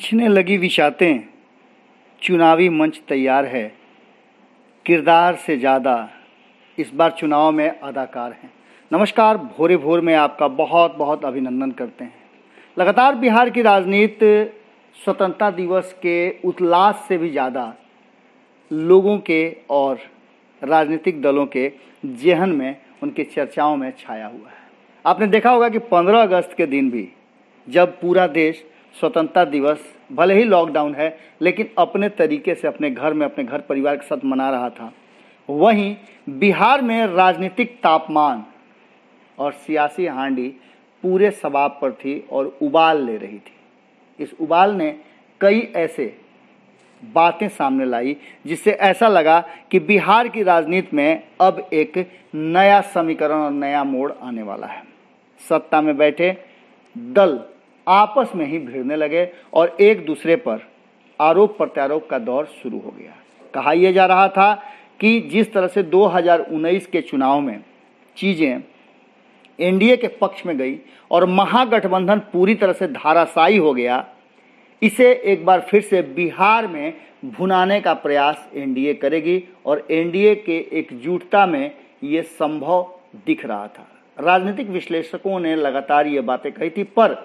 खींचने लगी विशातें, चुनावी मंच तैयार है। किरदार से ज़्यादा इस बार चुनाव में अदाकार हैं। नमस्कार, भोरे भोर में आपका बहुत बहुत अभिनंदन करते हैं। लगातार बिहार की राजनीति स्वतंत्रता दिवस के उल्लास से भी ज़्यादा लोगों के और राजनीतिक दलों के जेहन में, उनकी चर्चाओं में छाया हुआ है। आपने देखा होगा कि 15 अगस्त के दिन भी जब पूरा देश स्वतंत्रता दिवस भले ही लॉकडाउन है लेकिन अपने तरीके से अपने घर में अपने घर परिवार के साथ मना रहा था, वहीं बिहार में राजनीतिक तापमान और सियासी हांडी पूरे शबाब पर थी और उबाल ले रही थी। इस उबाल ने कई ऐसे बातें सामने लाई जिससे ऐसा लगा कि बिहार की राजनीति में अब एक नया समीकरण और नया मोड़ आने वाला है। सत्ता में बैठे दल आपस में ही भिड़ने लगे और एक दूसरे पर आरोप प्रत्यारोप का दौर शुरू हो गया। कहा यह जा रहा था कि जिस तरह से 2019 के चुनाव में चीज़ें एनडीए के पक्ष में गई और महागठबंधन पूरी तरह से धाराशायी हो गया, इसे एक बार फिर से बिहार में भुनाने का प्रयास एनडीए करेगी और एनडीए के एकजुटता में ये संभव दिख रहा था। राजनीतिक विश्लेषकों ने लगातार ये बातें कही थी, पर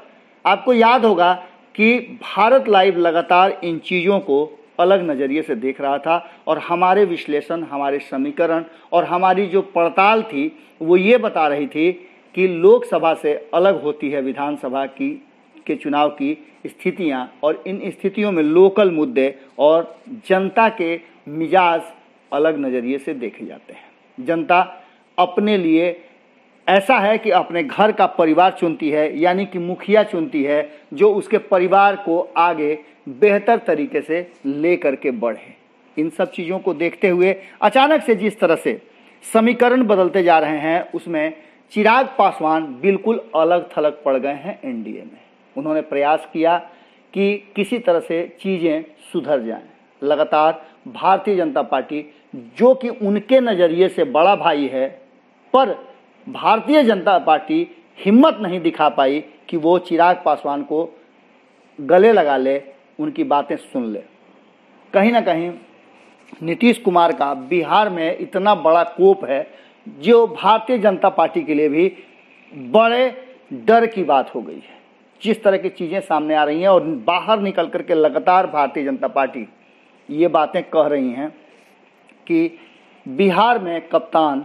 आपको याद होगा कि भारत लाइव लगातार इन चीज़ों को अलग नज़रिए से देख रहा था और हमारे विश्लेषण, हमारे समीकरण और हमारी जो पड़ताल थी वो ये बता रही थी कि लोकसभा से अलग होती है विधानसभा के चुनाव की स्थितियां और इन स्थितियों में लोकल मुद्दे और जनता के मिजाज अलग नज़रिए से देखे जाते हैं। जनता अपने लिए ऐसा है कि अपने घर का परिवार चुनती है, यानी कि मुखिया चुनती है जो उसके परिवार को आगे बेहतर तरीके से ले करके बढ़े। इन सब चीज़ों को देखते हुए अचानक से जिस तरह से समीकरण बदलते जा रहे हैं, उसमें चिराग पासवान बिल्कुल अलग थलग पड़ गए हैं एनडीए में। उन्होंने प्रयास किया कि किसी तरह से चीज़ें सुधर जाएं। लगातार भारतीय जनता पार्टी, जो कि उनके नज़रिए से बड़ा भाई है, पर भारतीय जनता पार्टी हिम्मत नहीं दिखा पाई कि वो चिराग पासवान को गले लगा ले, उनकी बातें सुन ले। कहीं ना कहीं नीतीश कुमार का बिहार में इतना बड़ा कोप है जो भारतीय जनता पार्टी के लिए भी बड़े डर की बात हो गई है। जिस तरह की चीज़ें सामने आ रही हैं और बाहर निकल करके लगातार भारतीय जनता पार्टी ये बातें कह रही हैं कि बिहार में कप्तान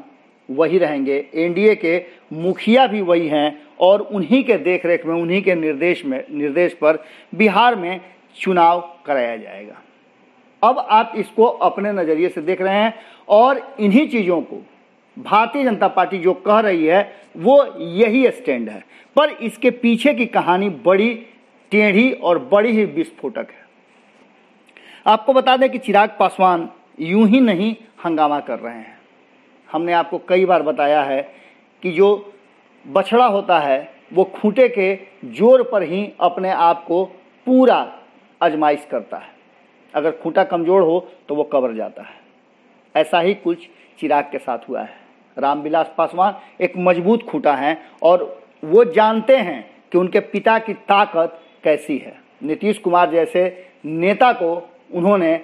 वही रहेंगे, एनडीए के मुखिया भी वही हैं और उन्हीं के देखरेख में, उन्हीं के निर्देश पर बिहार में चुनाव कराया जाएगा। अब आप इसको अपने नज़रिए से देख रहे हैं और इन्हीं चीज़ों को भारतीय जनता पार्टी जो कह रही है वो यही स्टैंड है, पर इसके पीछे की कहानी बड़ी टेढ़ी और बड़ी ही विस्फोटक है। आपको बता दें कि चिराग पासवान यूं ही नहीं हंगामा कर रहे हैं। हमने आपको कई बार बताया है कि जो बछड़ा होता है वो खूंटे के जोर पर ही अपने आप को पूरा आजमाइश करता है। अगर खूंटा कमज़ोर हो तो वो कब्र जाता है। ऐसा ही कुछ चिराग के साथ हुआ है। रामविलास पासवान एक मजबूत खूंटा हैं और वो जानते हैं कि उनके पिता की ताकत कैसी है। नीतीश कुमार जैसे नेता को उन्होंने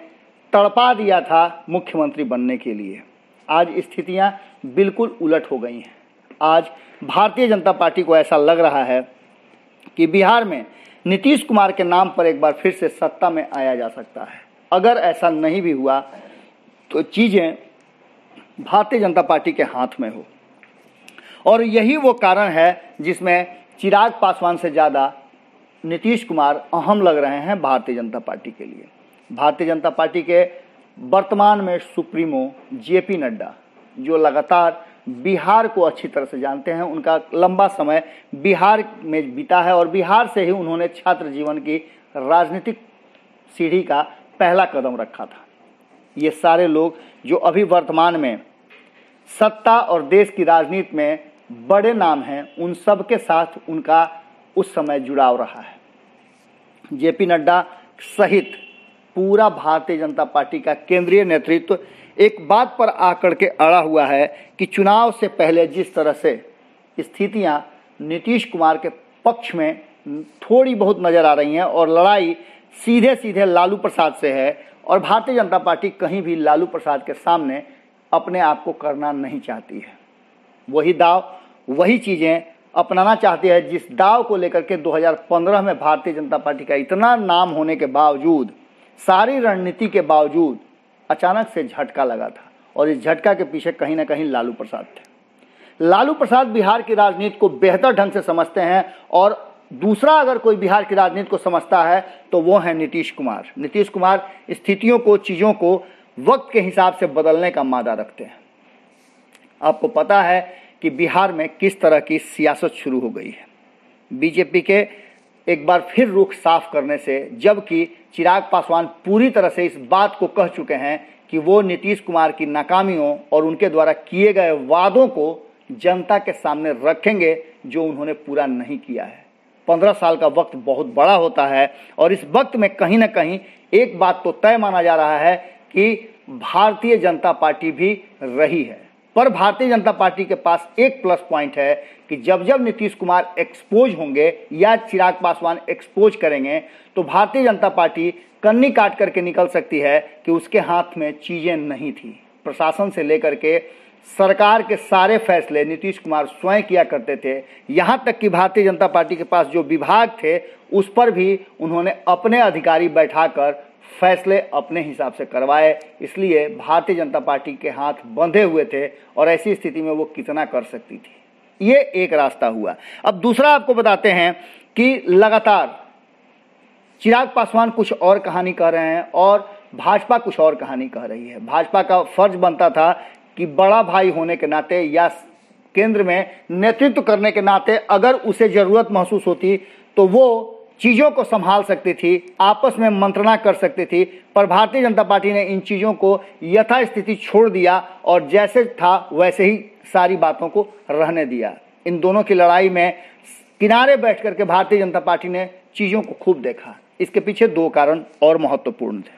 तड़पा दिया था मुख्यमंत्री बनने के लिए। आज स्थितियां बिल्कुल उलट हो गई हैं। आज भारतीय जनता पार्टी को ऐसा लग रहा है कि बिहार में नीतीश कुमार के नाम पर एक बार फिर से सत्ता में आया जा सकता है। अगर ऐसा नहीं भी हुआ तो चीज़ें भारतीय जनता पार्टी के हाथ में हो, और यही वो कारण है जिसमें चिराग पासवान से ज़्यादा नीतीश कुमार अहम लग रहे हैं भारतीय जनता पार्टी के लिए। भारतीय जनता पार्टी के वर्तमान में सुप्रीमो जेपी नड्डा, जो लगातार बिहार को अच्छी तरह से जानते हैं, उनका लंबा समय बिहार में बीता है और बिहार से ही उन्होंने छात्र जीवन की राजनीतिक सीढ़ी का पहला कदम रखा था। ये सारे लोग जो अभी वर्तमान में सत्ता और देश की राजनीति में बड़े नाम हैं, उन सब के साथ उनका उस समय जुड़ाव रहा है। जेपी नड्डा सहित पूरा भारतीय जनता पार्टी का केंद्रीय नेतृत्व एक बात पर आकर के अड़ा हुआ है कि चुनाव से पहले जिस तरह से स्थितियां नीतीश कुमार के पक्ष में थोड़ी बहुत नज़र आ रही हैं और लड़ाई सीधे सीधे लालू प्रसाद से है और भारतीय जनता पार्टी कहीं भी लालू प्रसाद के सामने अपने आप को करना नहीं चाहती है। वही दाव, वही चीज़ें अपनाना चाहती है जिस दाव को लेकर के 2015 में भारतीय जनता पार्टी का इतना नाम होने के बावजूद, सारी रणनीति के बावजूद अचानक से झटका लगा था और इस झटका के पीछे कहीं ना कहीं लालू प्रसाद थे। लालू प्रसाद बिहार की राजनीति को बेहतर ढंग से समझते हैं और दूसरा अगर कोई बिहार की राजनीति को समझता है तो वो है नीतीश कुमार। नीतीश कुमार स्थितियों को, चीज़ों को वक्त के हिसाब से बदलने का मादा रखते हैं। आपको पता है कि बिहार में किस तरह की सियासत शुरू हो गई है। बीजेपी के एक बार फिर रुख साफ करने से, जबकि चिराग पासवान पूरी तरह से इस बात को कह चुके हैं कि वो नीतीश कुमार की नाकामियों और उनके द्वारा किए गए वादों को जनता के सामने रखेंगे जो उन्होंने पूरा नहीं किया है। 15 साल का वक्त बहुत बड़ा होता है और इस वक्त में कहीं ना कहीं एक बात तो तय माना जा रहा है कि भारतीय जनता पार्टी भी रही है। पर भारतीय जनता पार्टी के पास एक प्लस पॉइंट है कि जब जब नीतीश कुमार एक्सपोज होंगे या चिराग पासवान एक्सपोज करेंगे तो भारतीय जनता पार्टी कन्नी काट करके निकल सकती है कि उसके हाथ में चीज़ें नहीं थी। प्रशासन से लेकर के सरकार के सारे फैसले नीतीश कुमार स्वयं किया करते थे। यहाँ तक कि भारतीय जनता पार्टी के पास जो विभाग थे उस पर भी उन्होंने अपने अधिकारी बैठाकर फैसले अपने हिसाब से करवाए। इसलिए भारतीय जनता पार्टी के हाथ बंधे हुए थे और ऐसी स्थिति में वो कितना कर सकती थी। ये एक रास्ता हुआ। अब दूसरा आपको बताते हैं कि लगातार चिराग पासवान कुछ और कहानी कह रहे हैं और भाजपा कुछ और कहानी कह रही है। भाजपा का फर्ज बनता था कि बड़ा भाई होने के नाते या केंद्र में नेतृत्व करने के नाते अगर उसे ज़रूरत महसूस होती तो वो चीज़ों को संभाल सकती थी, आपस में मंत्रणा कर सकती थी। पर भारतीय जनता पार्टी ने इन चीज़ों को यथास्थिति छोड़ दिया और जैसे था वैसे ही सारी बातों को रहने दिया। इन दोनों की लड़ाई में किनारे बैठ करके भारतीय जनता पार्टी ने चीज़ों को खूब देखा। इसके पीछे दो कारण और महत्वपूर्ण थे।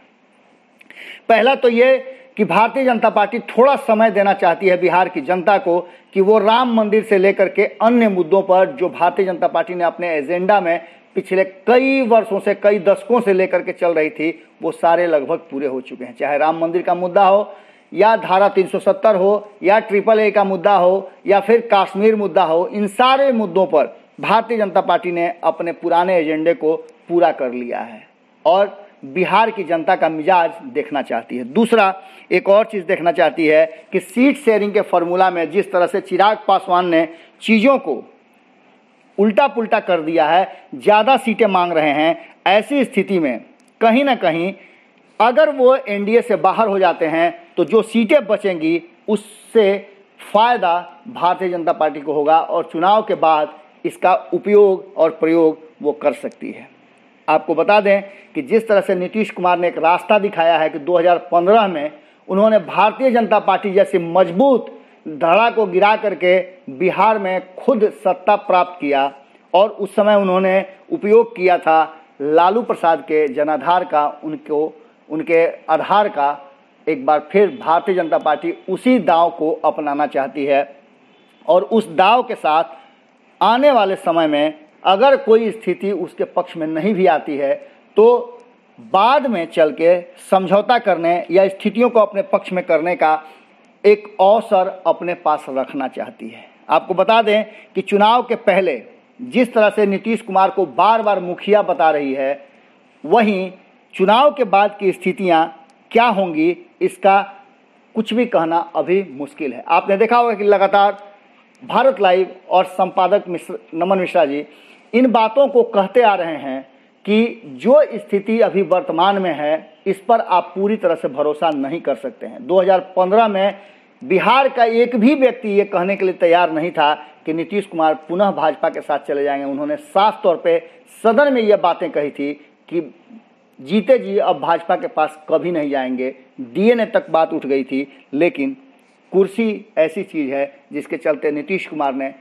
पहला तो ये कि भारतीय जनता पार्टी थोड़ा समय देना चाहती है बिहार की जनता को कि वो राम मंदिर से लेकर के अन्य मुद्दों पर जो भारतीय जनता पार्टी ने अपने एजेंडा में पिछले कई वर्षों से, कई दशकों से लेकर के चल रही थी, वो सारे लगभग पूरे हो चुके हैं। चाहे राम मंदिर का मुद्दा हो या धारा 370 हो या AAA का मुद्दा हो या फिर कश्मीर मुद्दा हो, इन सारे मुद्दों पर भारतीय जनता पार्टी ने अपने पुराने एजेंडे को पूरा कर लिया है और बिहार की जनता का मिजाज देखना चाहती है। दूसरा एक और चीज़ देखना चाहती है कि सीट शेयरिंग के फॉर्मूला में जिस तरह से चिराग पासवान ने चीज़ों को उल्टा पुल्टा कर दिया है, ज़्यादा सीटें मांग रहे हैं। ऐसी स्थिति में कहीं ना कहीं अगर वो एनडीए से बाहर हो जाते हैं तो जो सीटें बचेंगी उससे फ़ायदा भारतीय जनता पार्टी को होगा और चुनाव के बाद इसका उपयोग और प्रयोग वो कर सकती है। आपको बता दें कि जिस तरह से नीतीश कुमार ने एक रास्ता दिखाया है कि 2015 में उन्होंने भारतीय जनता पार्टी जैसी मजबूत धड़ा को गिरा करके बिहार में खुद सत्ता प्राप्त किया और उस समय उन्होंने उपयोग किया था लालू प्रसाद के जनाधार का, उनके आधार का। एक बार फिर भारतीय जनता पार्टी उसी दांव को अपनाना चाहती है और उस दांव के साथ आने वाले समय में अगर कोई स्थिति उसके पक्ष में नहीं भी आती है तो बाद में चल के समझौता करने या स्थितियों को अपने पक्ष में करने का एक अवसर अपने पास रखना चाहती है। आपको बता दें कि चुनाव के पहले जिस तरह से नीतीश कुमार को बार बार मुखिया बता रही है, वहीं चुनाव के बाद की स्थितियां क्या होंगी इसका कुछ भी कहना अभी मुश्किल है। आपने देखा होगा कि लगातार भारत लाइव और संपादक नमन मिश्रा जी इन बातों को कहते आ रहे हैं कि जो स्थिति अभी वर्तमान में है इस पर आप पूरी तरह से भरोसा नहीं कर सकते हैं। 2015 में बिहार का एक भी व्यक्ति ये कहने के लिए तैयार नहीं था कि नीतीश कुमार पुनः भाजपा के साथ चले जाएंगे। उन्होंने साफ तौर पे सदन में ये बातें कही थी कि जीते जी अब भाजपा के पास कभी नहीं जाएंगे। डीएनए तक बात उठ गई थी, लेकिन कुर्सी ऐसी चीज़ है जिसके चलते नीतीश कुमार ने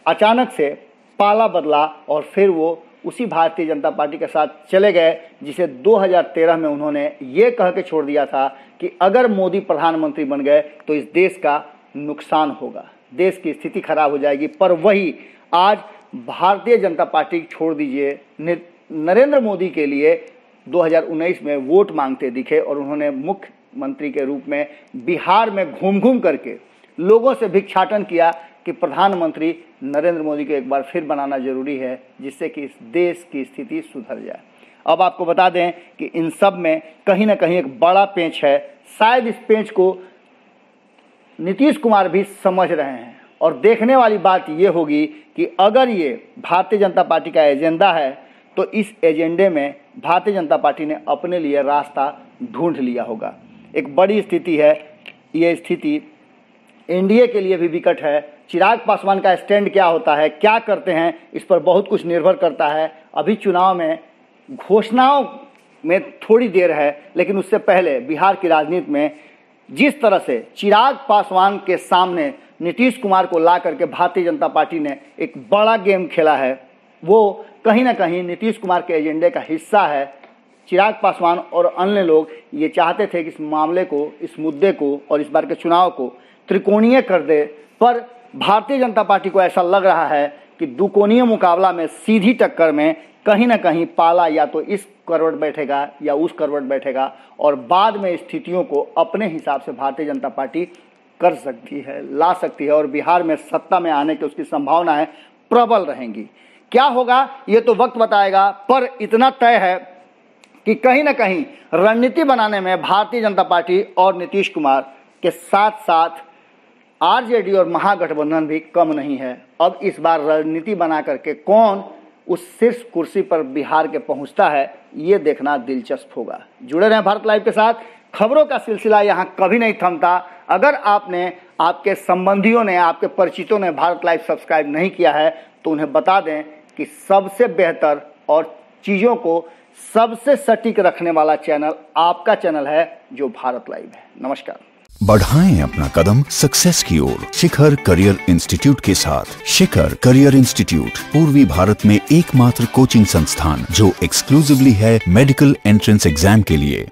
अचानक से पाला बदला और फिर वो उसी भारतीय जनता पार्टी के साथ चले गए जिसे 2013 में उन्होंने ये कह के छोड़ दिया था कि अगर मोदी प्रधानमंत्री बन गए तो इस देश का नुकसान होगा, देश की स्थिति खराब हो जाएगी। पर वही आज भारतीय जनता पार्टी छोड़ दीजिए, नरेंद्र मोदी के लिए 2019 में वोट मांगते दिखे और उन्होंने मुख्यमंत्री के रूप में बिहार में घूम घूम करके लोगों से भिक्षाटन किया कि प्रधानमंत्री नरेंद्र मोदी को एक बार फिर बनाना जरूरी है, जिससे कि इस देश की स्थिति सुधर जाए। अब आपको बता दें कि इन सब में कहीं ना कहीं एक बड़ा पेंच है। शायद इस पेंच को नीतीश कुमार भी समझ रहे हैं और देखने वाली बात ये होगी कि अगर ये भारतीय जनता पार्टी का एजेंडा है तो इस एजेंडे में भारतीय जनता पार्टी ने अपने लिए रास्ता ढूंढ लिया होगा। एक बड़ी स्थिति है, ये स्थिति एनडीए के लिए भी विकट है। चिराग पासवान का स्टैंड क्या होता है, क्या करते हैं, इस पर बहुत कुछ निर्भर करता है। अभी चुनाव में घोषणाओं में थोड़ी देर है, लेकिन उससे पहले बिहार की राजनीति में जिस तरह से चिराग पासवान के सामने नीतीश कुमार को ला करके भारतीय जनता पार्टी ने एक बड़ा गेम खेला है, वो कहीं ना कहीं नीतीश कुमार के एजेंडे का हिस्सा है। चिराग पासवान और अन्य लोग ये चाहते थे कि इस मामले को, इस मुद्दे को और इस बार के चुनाव को त्रिकोणीय कर दे, पर भारतीय जनता पार्टी को ऐसा लग रहा है कि दुकोणीय मुकाबला में, सीधी टक्कर में कहीं ना कहीं पाला या तो इस करवट बैठेगा या उस करवट बैठेगा और बाद में स्थितियों को अपने हिसाब से भारतीय जनता पार्टी कर सकती है, ला सकती है और बिहार में सत्ता में आने की उसकी संभावनाएं प्रबल रहेंगी। क्या होगा ये तो वक्त बताएगा, पर इतना तय है कि कहीं ना कहीं रणनीति बनाने में भारतीय जनता पार्टी और नीतीश कुमार के साथ साथ आरजेडी और महागठबंधन भी कम नहीं है। अब इस बार रणनीति बना करके कौन उस शीर्ष कुर्सी पर बिहार के पहुंचता है, ये देखना दिलचस्प होगा। जुड़े रहें भारत लाइव के साथ। खबरों का सिलसिला यहाँ कभी नहीं थमता। अगर आपने, आपके संबंधियों ने, आपके परिचितों ने भारत लाइव सब्सक्राइब नहीं किया है तो उन्हें बता दें कि सबसे बेहतर और चीज़ों को सबसे सटीक रखने वाला चैनल आपका चैनल है, जो भारत लाइव है। नमस्कार। बढ़ाएं अपना कदम सक्सेस की ओर शिखर करियर इंस्टीट्यूट के साथ। शिखर करियर इंस्टीट्यूट पूर्वी भारत में एकमात्र कोचिंग संस्थान जो एक्सक्लूसिवली है मेडिकल एंट्रेंस एग्जाम के लिए।